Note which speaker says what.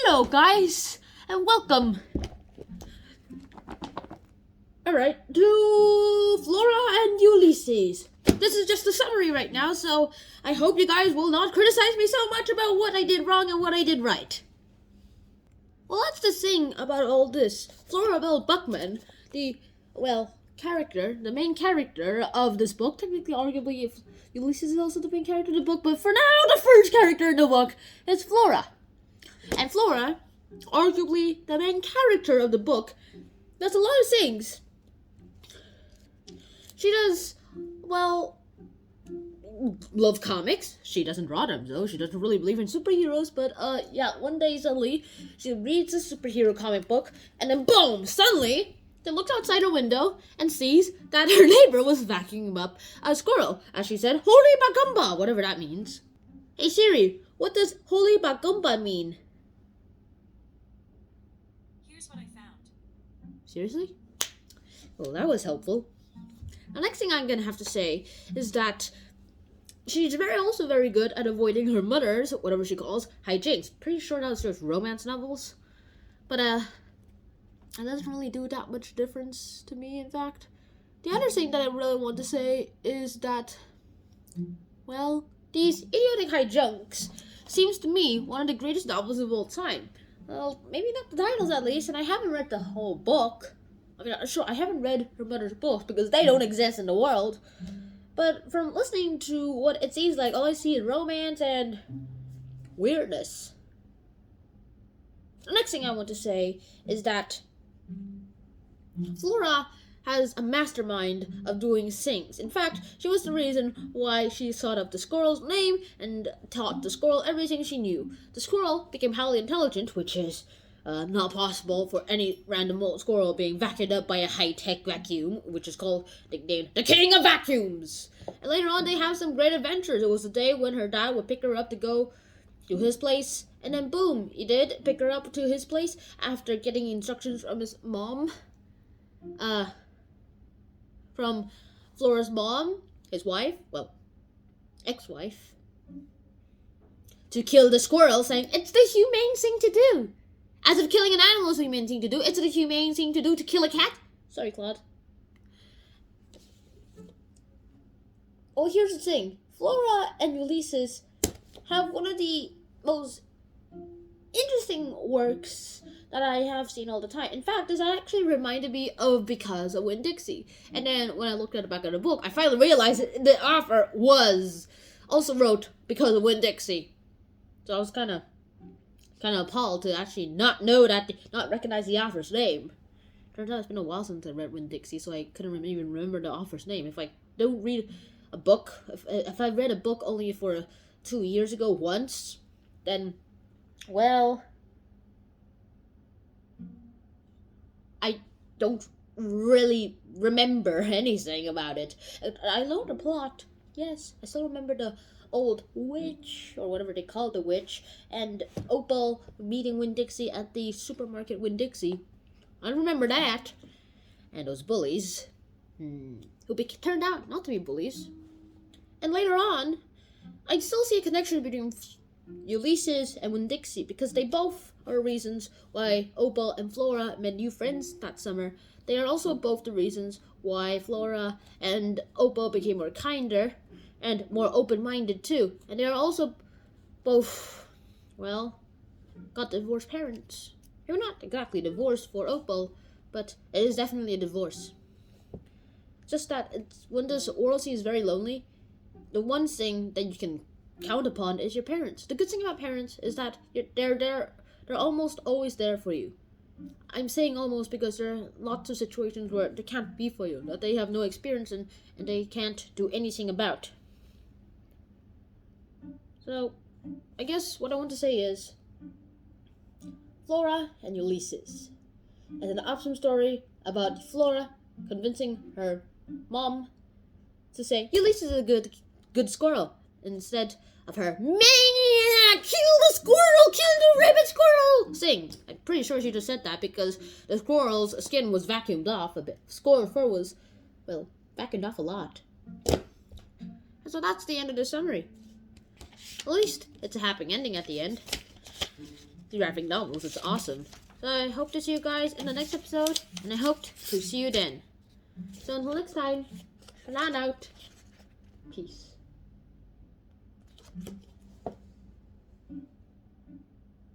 Speaker 1: Hello guys, and welcome. Alright, to Flora and Ulysses. This is just a summary right now, so I hope you guys will not criticize me so much about what I did wrong and what I did right. Well, that's the thing about all this. Flora Belle Buckman, the main character of this book, technically, arguably, if Ulysses is also the main character of the book, but for now, the first character in the book is Flora. And Flora, arguably the main character of the book, does a lot of things. She does, love comics. She doesn't draw them, though. She doesn't really believe in superheroes, but, one day, suddenly, she reads a superhero comic book, and then, boom, suddenly, she looks outside her window and sees that her neighbor was vacuuming up a squirrel. As she said, "Holy Bagumba," whatever that means. Hey, Siri, what does Holy Bagumba mean?
Speaker 2: Here's what I found.
Speaker 1: Seriously? Well, that was helpful. The next thing I'm gonna have to say is that she's also very good at avoiding her mother's, whatever she calls, hijinks. Pretty sure that was just romance novels. But, it doesn't really do that much difference to me, in fact. The other thing that I really want to say is that, these idiotic hijinks seems to me one of the greatest novels of all time. Well, maybe not the titles at least, and I haven't read the whole book. I haven't read her mother's books because they don't exist in the world. But from listening to what it seems like, all I see is romance and weirdness. The next thing I want to say is that Flora has a mastermind of doing things. In fact, she was the reason why she thought up the squirrel's name and taught the squirrel everything she knew. The squirrel became highly intelligent, which is not possible for any random old squirrel being vacuumed up by a high-tech vacuum, which is called, nicknamed, the King of Vacuums. And later on, they have some great adventures. It was the day when her dad would pick her up to go to his place, and then boom, he did pick her up to his place after getting instructions from his mom. From Flora's mom, his wife, ex-wife, to kill the squirrel, saying, "It's the humane thing to do." As if killing an animal is the humane thing to do, it's the humane thing to do to kill a cat. Sorry, Claude. Oh, here's the thing. Flora and Ulysses have one of the most interesting works that I have seen all the time. In fact, this actually reminded me of Because of Winn-Dixie. And then when I looked at the back of the book, I finally realized that the author also wrote Because of Winn-Dixie. So I was kind of appalled to actually not recognize the author's name. Turns out it's been a while since I read Winn-Dixie, so I couldn't even remember the author's name. If I don't read a book, if I read a book only for 2 years ago once, then, I don't really remember anything about it. I know the plot, yes. I still remember the old witch, or whatever they call the witch, and Opal meeting Winn-Dixie at the supermarket Winn-Dixie. I remember that. And those bullies, who turned out not to be bullies. And later on, I still see a connection between Ulysses and Winn-Dixie, because they both are reasons why Opal and Flora met new friends that summer. They are also both the reasons why Flora and Opal became more kinder and more open-minded too. And they are also both, got divorced parents. They're not exactly divorced for Opal, but it is definitely a divorce. Just that when this world seems very lonely, the one thing that you can count upon is your parents. The good thing about parents is that they're almost always there for you. I'm saying almost because there are lots of situations where they can't be for you, that they have no experience in, and they can't do anything about. So, I guess what I want to say is, Flora and Ulysses. It's an awesome story about Flora convincing her mom to say, "Ulysses is a good squirrel," instead of her, "Maniac! Kill the squirrel! Kill the rabbit squirrel!" Sing. I'm pretty sure she just said that because the squirrel's skin was vacuumed off a bit. Squirrel fur was, vacuumed off a lot. And so that's the end of the summary. At least it's a happy ending at the end. graphic novels. It's awesome. So I hope to see you guys in the next episode, and I hope to see you then. So until next time, Shannon out. Peace.